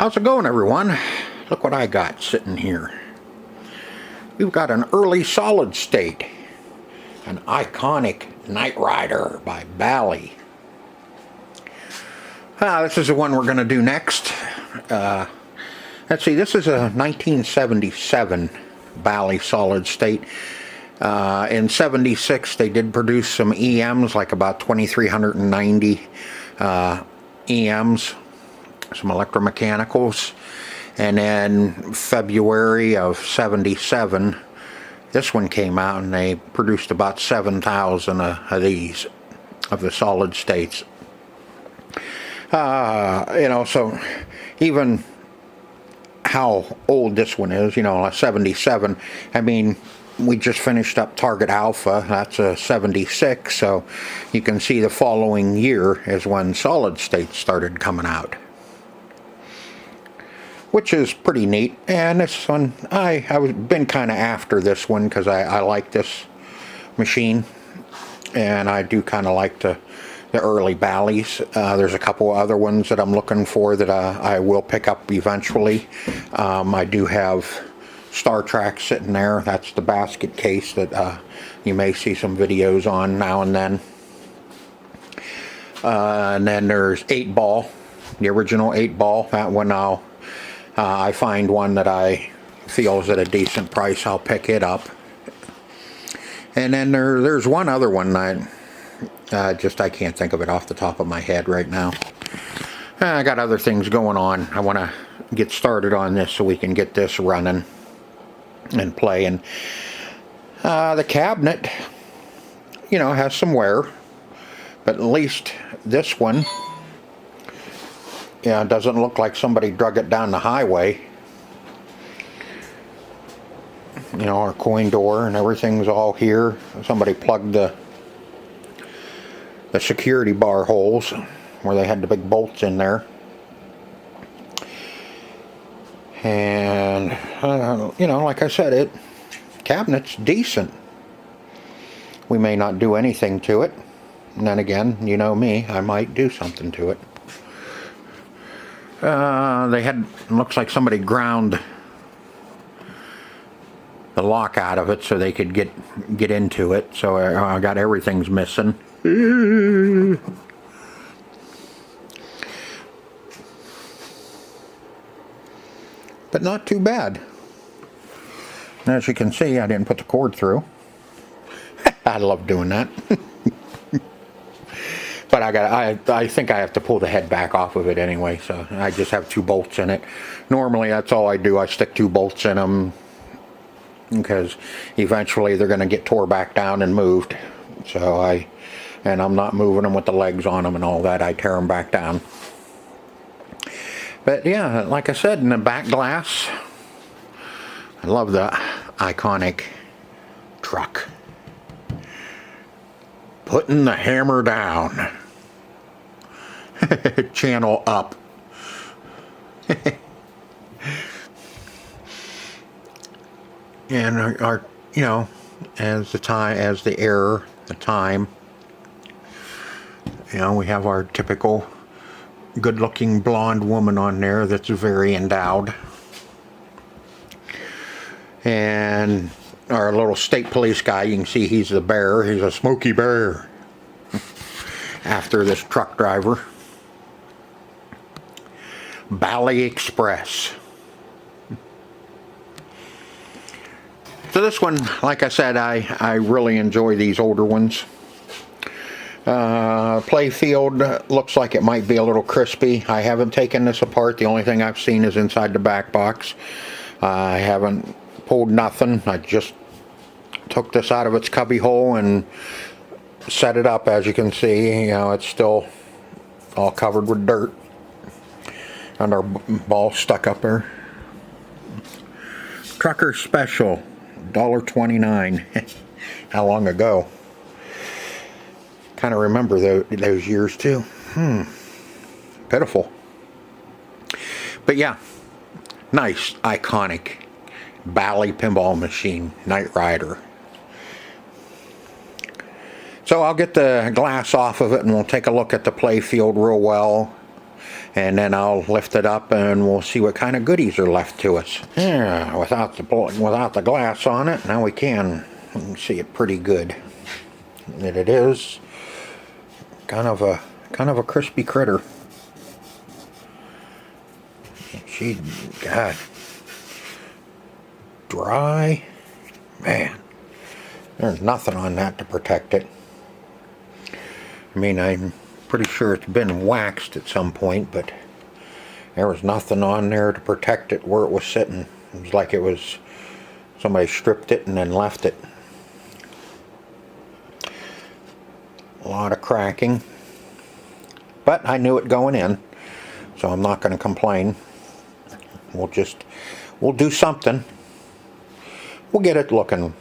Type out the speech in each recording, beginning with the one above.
How's it going, everyone? Look what I got sitting here. We've got an early solid state, an iconic Night Rider by Bally. This is the one we're going to do next. Let's see, this is a 1977 Bally solid state. In 76 they did produce some EMs, like about 2390 EMs, some electromechanicals, and then February of 77 this one came out and they produced about 7,000 of these, of the solid states. So even how old this one is, 77, I mean, we just finished up Target Alpha, that's a 76, so you can see the following year is when solid states started coming out, which is pretty neat. And this one, I've been kind of after this one because I like this machine, and I do kind of like the early Ballys. There's a couple other ones that I'm looking for that I will pick up eventually. I do have Star Trek sitting there. That's the basket case that you may see some videos on now and then. And then there's 8-ball, the original 8-ball. That one I find one that I feel is at a decent price, I'll pick it up. And then there's one other one I can't think of it off the top of my head right now. I got other things going on. I want to get started on this so we can get this running and playing. The cabinet, has some wear, but at least this one, it doesn't look like somebody drug it down the highway. Our coin door and everything's all here. Somebody plugged the security bar holes where they had the big bolts in there. And like I said, cabinet's decent. We may not do anything to it, and then again, me, I might do something to it. Looks like somebody ground the lock out of it so they could get into it. So I got everything's missing. But not too bad. As you can see, I didn't put the cord through. I love doing that. But I think I have to pull the head back off of it anyway, so I just have 2 bolts in it. Normally that's all I do. I stick 2 bolts in them because eventually they're going to get tore back down and moved. So I'm not moving them with the legs on them and all that. I tear them back down. But yeah, like I said, in the back glass, I love the iconic truck. Putting the hammer down. Channel up. And our as the error, the time, we have our typical good-looking blonde woman on there that's very endowed. And our little state police guy, you can see he's the bear. He's a Smokey Bear. After this truck driver. Bally Express. So this one, like I said, I really enjoy these older ones. Playfield looks like it might be a little crispy. I haven't taken this apart. The only thing I've seen is inside the back box. I haven't pulled nothing. I just took this out of its cubby hole and set it up. As you can see, it's still all covered with dirt and our ball stuck up there. Trucker Special, $1.29. How long ago? Kind of remember those years too. Pitiful. But yeah, nice, iconic Bally pinball machine, Night Rider. So I'll get the glass off of it and we'll take a look at the Playfield real well. and then I'll lift it up and we'll see what kind of goodies are left to us. Yeah, without the glass on it, now we can see it pretty good. And it is kind of a crispy critter. God, dry, man. There's nothing on that to protect it. I mean, I'm pretty sure it's been waxed at some point, but there was nothing on there to protect it where it was sitting. It was like it was somebody stripped it and then left it. A lot of cracking, but I knew it going in, so I'm not going to complain. We'll do something. We'll get it looking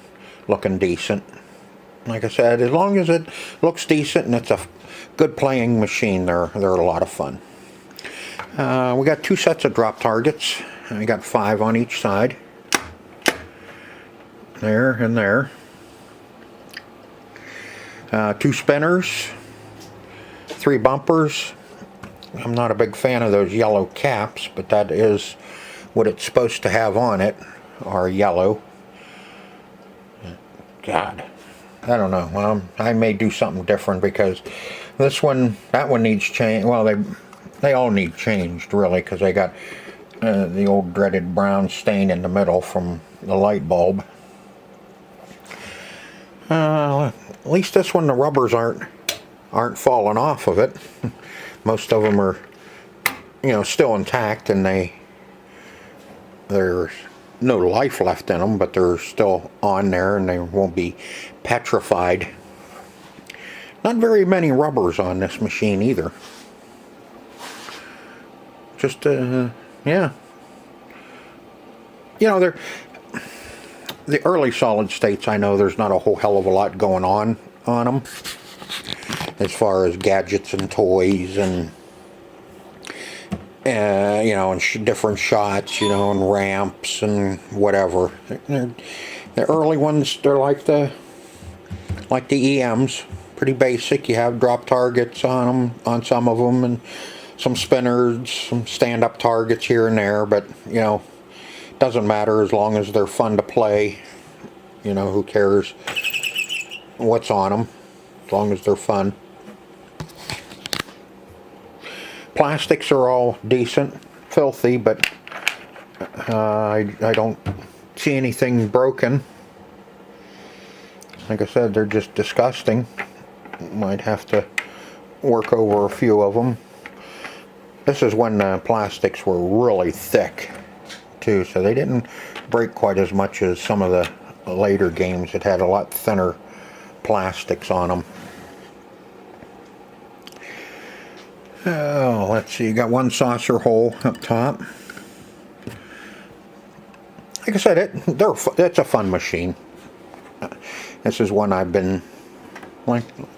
decent. Like I said, as long as it looks decent and it's a good playing machine, they're a lot of fun. We got 2 sets of drop targets. I got 5 on each side. There and there. 2 spinners. 3 bumpers. I'm not a big fan of those yellow caps, but that is what it's supposed to have on it, are yellow. God, I don't know. Well, I may do something different because that one needs change. Well, they all need changed really, because they got the old dreaded brown stain in the middle from the light bulb. At least this one, the rubbers aren't falling off of it. Most of them are, still intact, and there's no life left in them, but they're still on there and they won't be petrified. Not very many rubbers on this machine either. Just yeah, they're the early solid states. I know there's not a whole hell of a lot going on them as far as gadgets and toys and and different shots, and ramps and whatever. The early ones, they're like the EMs, pretty basic. You have drop targets on them, on some of them, and some spinners, some stand-up targets here and there. But doesn't matter as long as they're fun to play. Who cares what's on them, as long as they're fun. Plastics are all decent, filthy, but I don't see anything broken. Like I said, they're just disgusting. Might have to work over a few of them. This is when the plastics were really thick too, so they didn't break quite as much as some of the later games that had a lot thinner plastics on them. Oh, let's see, you got 1 saucer hole up top. Like I said, it's a fun machine. This is one I've been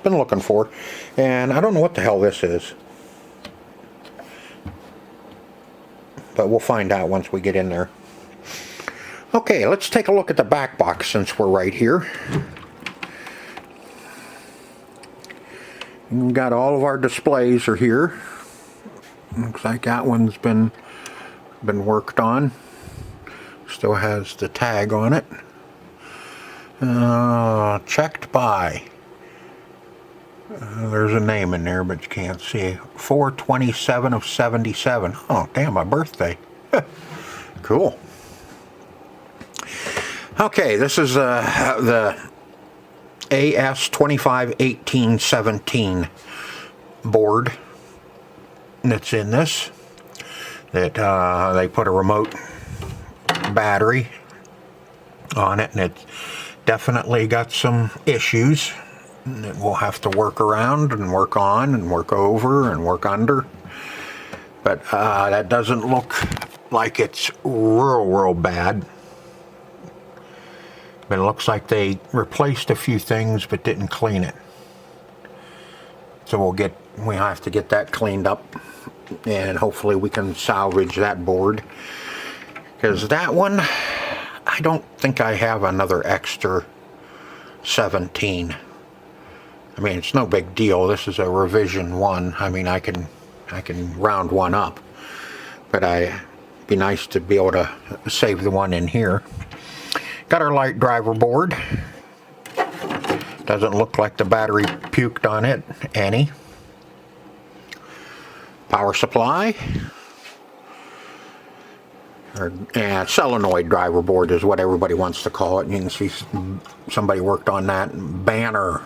looking for, and I don't know what the hell this is, but we'll find out once we get in there. Okay, let's take a look at the back box since we're right here. We've got all of our displays are here. Looks like that one's been worked on. Still has the tag on it. Checked by. There's a name in there, but you can't see. 4/27 of 77. Oh, damn, my birthday. Cool. Okay, this is the AS251817 board that's in this. That they put a remote battery on it, and it's definitely got some issues that we'll have to work around and work on and work over and work under. But that doesn't look like it's real bad. But it looks like they replaced a few things but didn't clean it. So we have to get that cleaned up, and hopefully we can salvage that board. Because that one, I don't think I have another extra 17. I mean, it's no big deal. This is a revision 1. I mean, I can I can round one up, but it'd be nice to be able to save the one in here. Got our light driver board. Doesn't look like the battery puked on it any. Power supply. Or solenoid driver board is what everybody wants to call it. You can see somebody worked on that banner.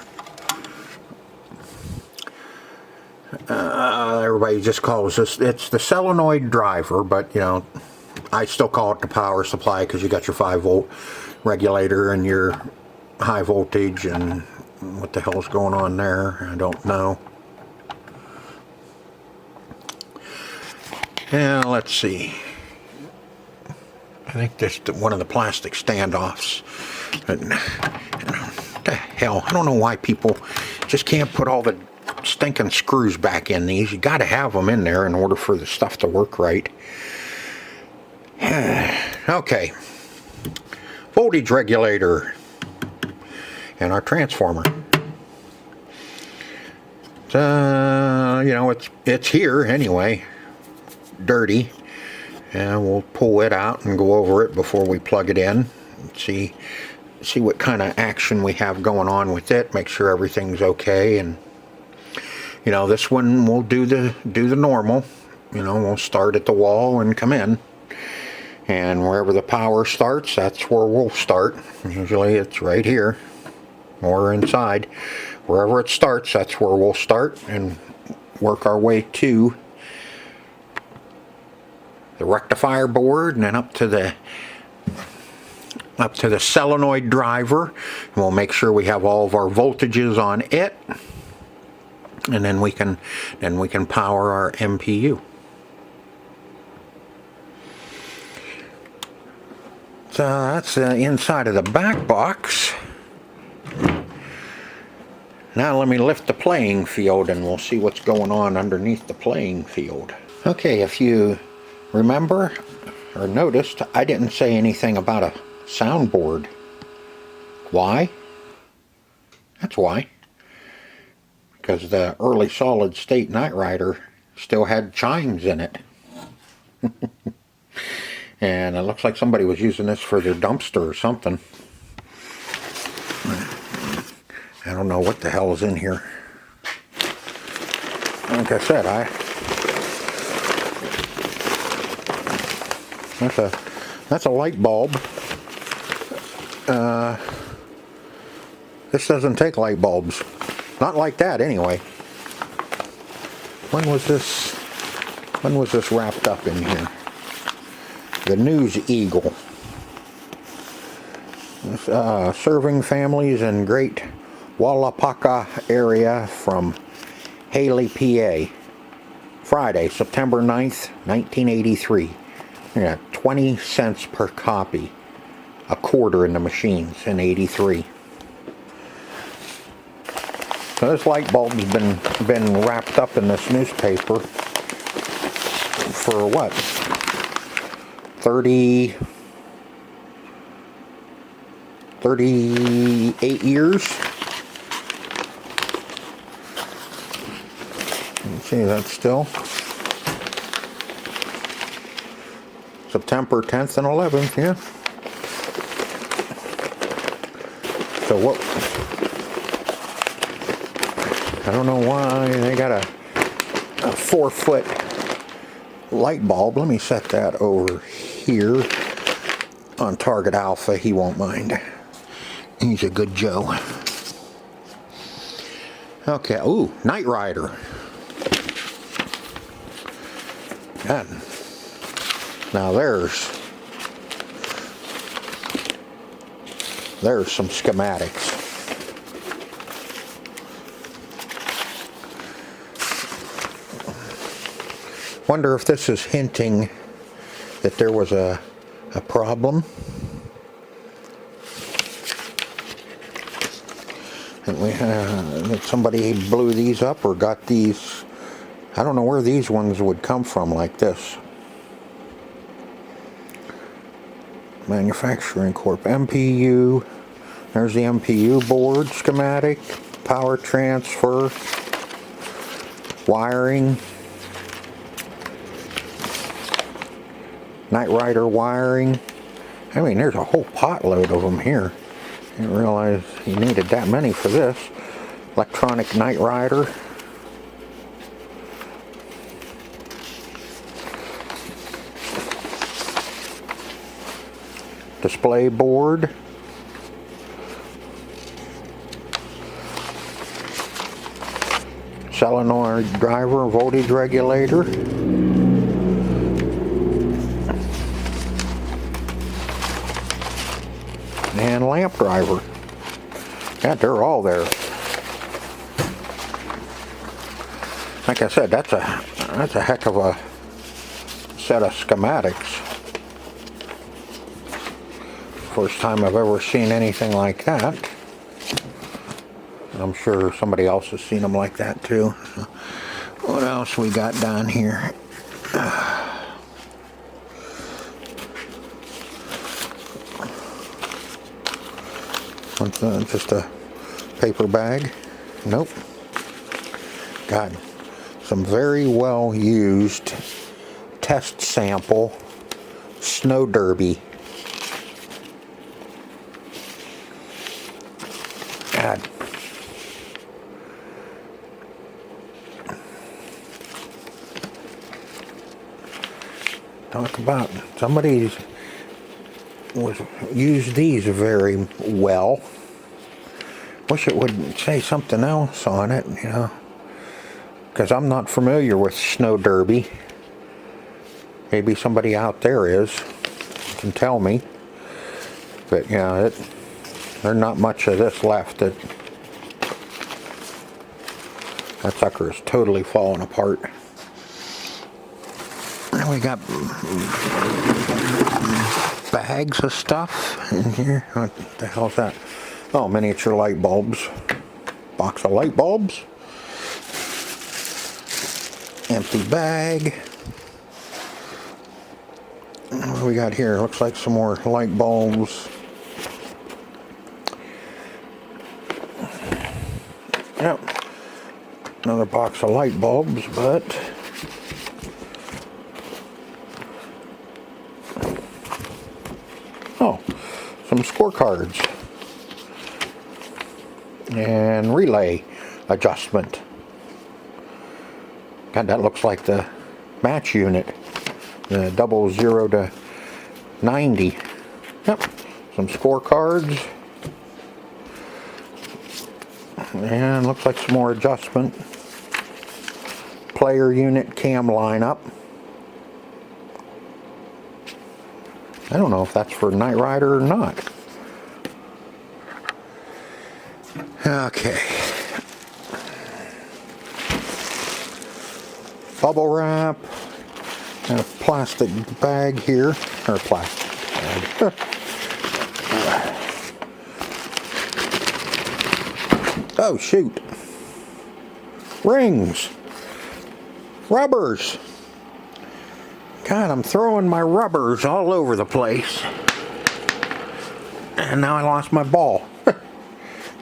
Everybody just calls this, it's the solenoid driver, but you know, I still call it the power supply because you got your 5-volt regulator and your high voltage, and what the hell's going on there, I don't know. Yeah, let's see. I think this is one of the plastic standoffs. But, what the hell? I don't know why people just can't put all the stinking screws back in these. You got to have them in there in order for the stuff to work right. Okay. Voltage regulator and our transformer. You know, it's here anyway. Dirty. And we'll pull it out and go over it before we plug it in. See what kind of action we have going on with it. Make sure everything's okay. And you know, this one we'll do the normal. You know, we'll start at the wall and come in. And wherever the power starts, that's where we'll start. Usually it's right here or inside. Wherever it starts, that's where we'll start and work our way to the rectifier board, and then up to the solenoid driver. And we'll make sure we have all of our voltages on it, and then we can power our MPU. So that's the inside of the back box. Now let me lift the playing field and we'll see what's going on underneath the playing field. Okay, if you remember or noticed, I didn't say anything about a soundboard. Why? That's why. Because the early solid state Knight Rider still had chimes in it. And it looks like somebody was using this for their dumpster or something. I don't know what the hell is in here. Like I said, that's a light bulb. This doesn't take light bulbs. Not like that anyway. When was this wrapped up in here? The News Eagle. Serving families in Great Wallapaka area from Haley, PA. Friday, September 9th, 1983. Yeah, 20 cents per copy. A quarter in the machines in 83. So this light bulb's been wrapped up in this newspaper for what? 38 years. Let's see, that's still September 10th and 11th, yeah. So what? I don't know why they got a 4-foot light bulb. Let me set that over here on Target Alpha. He won't mind. He's a good Joe. Okay, ooh, Knight Rider. God. Now there's some schematics. Wonder if this is hinting that there was a problem. And that somebody blew these up or got these. I don't know where these ones would come from like this. Manufacturing Corp. MPU. There's the MPU board schematic. Power transfer. Wiring. Night Rider wiring. I mean, there's a whole potload of them here. I didn't realize you needed that many for this. Electronic Night Rider. Display board. Solenoid driver, voltage regulator. And lamp driver. Yeah, they're all there. Like I said, that's a heck of a set of schematics. First time I've ever seen anything like that. I'm sure somebody else has seen them like that too. What else we got down here? Just a paper bag? Nope. Got some very well used test sample snow derby. God. Talk about somebody's used these very well. Wish it would say something else on it, you know, because I'm not familiar with snow derby. Maybe somebody out there is, can tell me. But yeah, there's not much of this left. That sucker is totally falling apart. And we got bags of stuff in here. What the hell's that? Oh, miniature light bulbs. Box of light bulbs. Empty bag. What do we got here? Looks like some more light bulbs. Yep. Another box of light bulbs, but oh, some scorecards and relay adjustment. God, that looks like the match unit, the 00 to 90. Yep, some scorecards, and looks like some more adjustment. Player unit cam lineup. I don't know if that's for Night Rider or not. Okay. Bubble wrap. And a plastic bag here. Or plastic bag. Oh, shoot. Rings. Rubbers. God, I'm throwing my rubbers all over the place. And now I lost my ball.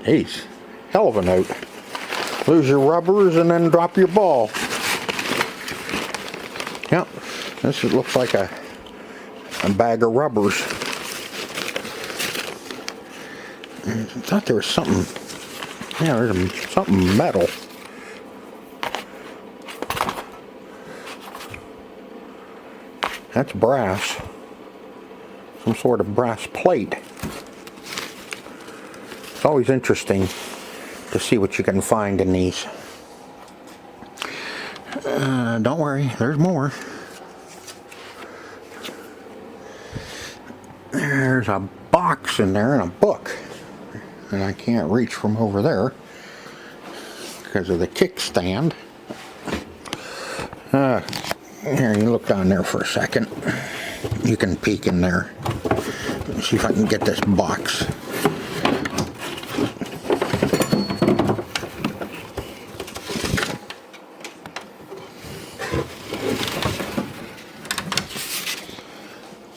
Jeez, hell of a note. Lose your rubbers and then drop your ball. Yep, this looks like a bag of rubbers. I thought there was something. Yeah, there's something metal. That's brass. Some sort of brass plate. It's always interesting to see what you can find in these. Don't worry, there's more. There's a box in there and a book. And I can't reach from over there because of the kickstand. Here, you look down there for a second. You can peek in there. Let's see if I can get this box.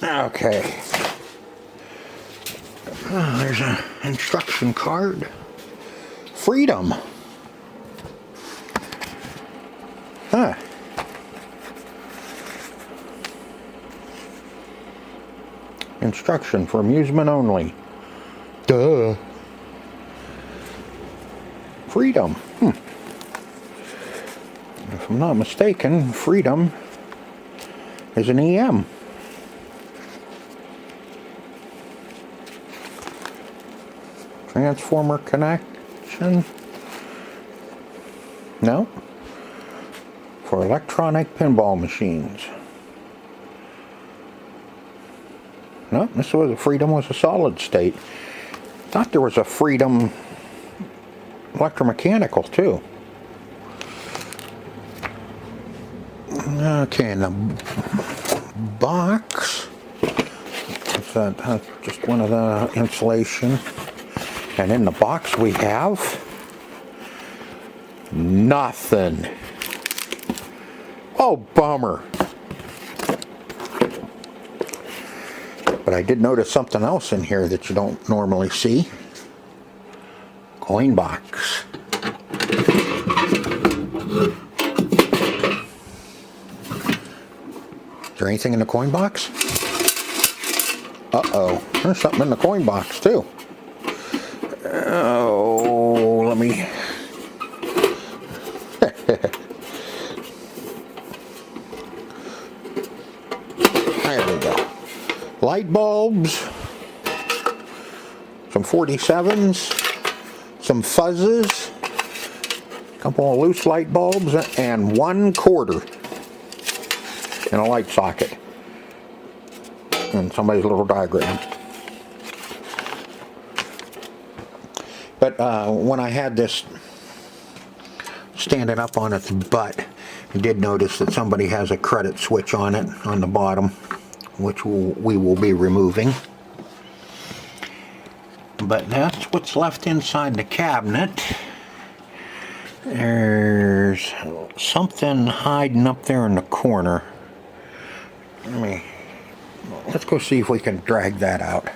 Okay. Oh, there's an instruction card. Freedom. Instruction for amusement only. Duh. Freedom. If I'm not mistaken, Freedom is an EM. Transformer connection. No. For electronic pinball machines. No, this was Freedom was a solid state. Thought there was a Freedom electromechanical too. Okay, and the box. That's just one of the insulation. And in the box we have nothing. Oh, bummer. But I did notice something else in here that you don't normally see. Coin box. Is there anything in the coin box? Uh-oh. There's something in the coin box too. Oh, let me... There we go. Light bulbs. Some 47s. Some fuzzes. A couple of loose light bulbs. And 1/4 in a light socket. And somebody's little diagram. But when I had this standing up on its butt, I did notice that somebody has a credit switch on it on the bottom, which we will be removing. But that's what's left inside the cabinet. There's something hiding up there in the corner. Let's go see if we can drag that out.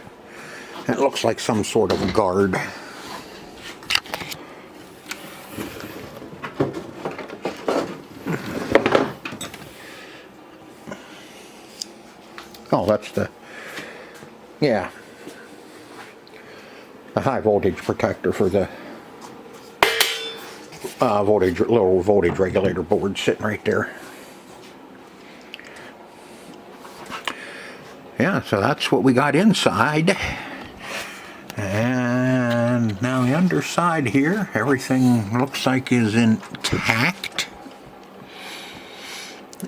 It looks like some sort of guard. Oh, that's the high voltage protector for the low voltage regulator board sitting right there. Yeah, so that's what we got inside. And now the underside here, everything looks like is intact.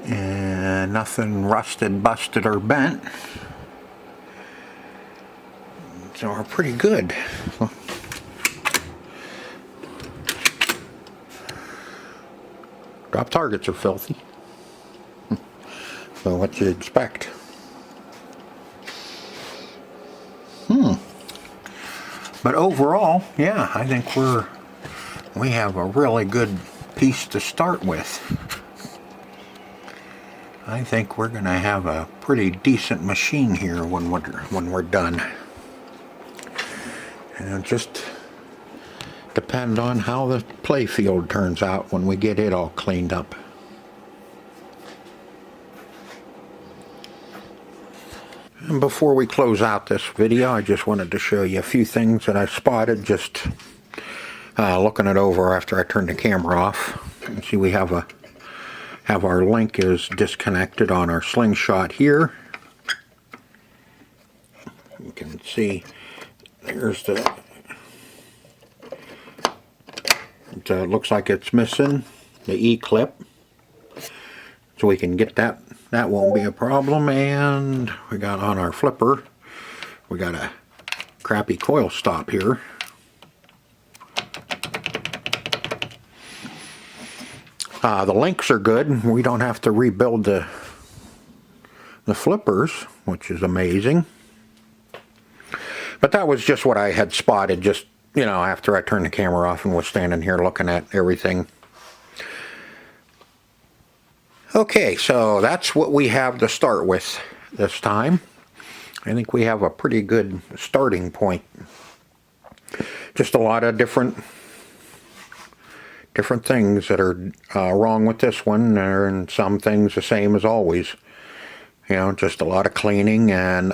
And nothing rusted, busted, or bent. So we're pretty good. Drop targets are filthy. So what you expect? But overall, yeah, I think we have a really good piece to start with. I think we're going to have a pretty decent machine here when we're done. And just depend on how the playfield turns out when we get it all cleaned up. And before we close out this video, I just wanted to show you a few things that I spotted just looking it over after I turned the camera off. You see we have our link is disconnected on our slingshot here. You can see there's it looks like it's missing the E-clip, so we can get that. That won't be a problem. And we got on our flipper, we got a crappy coil stop here. The links are good. We don't have to rebuild the flippers, which is amazing. But that was just what I had spotted just, you know, after I turned the camera off and was standing here looking at everything. Okay, so that's what we have to start with this time. I think we have a pretty good starting point. Just a lot of different things that are wrong with this one, and some things the same as always. You know, just a lot of cleaning, and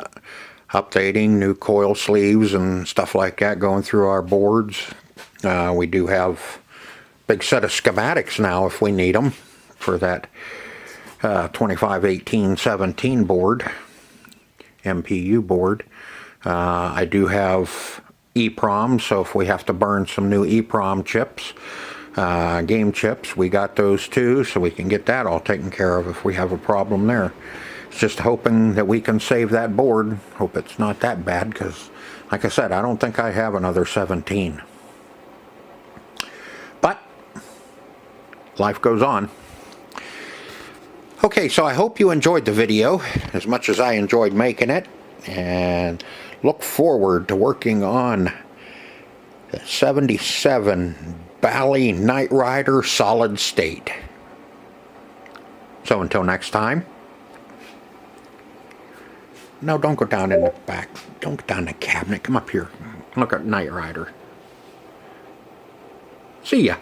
updating, new coil sleeves and stuff like that going through our boards. We do have a big set of schematics now if we need them for that 251817 board, MPU board. I do have EEPROM, so if we have to burn some new EEPROM chips, game chips, we got those too, so we can get that all taken care of if we have a problem there. It's just hoping that we can save that board. Hope it's not that bad, because like I said, I don't think I have another 17. But life goes on. Okay, so I hope you enjoyed the video as much as I enjoyed making it, and look forward to working on the 77 Bally Night Rider solid state. So until next time. No, don't go down in the back. Don't go down the cabinet. Come up here. Look at Night Rider. See ya.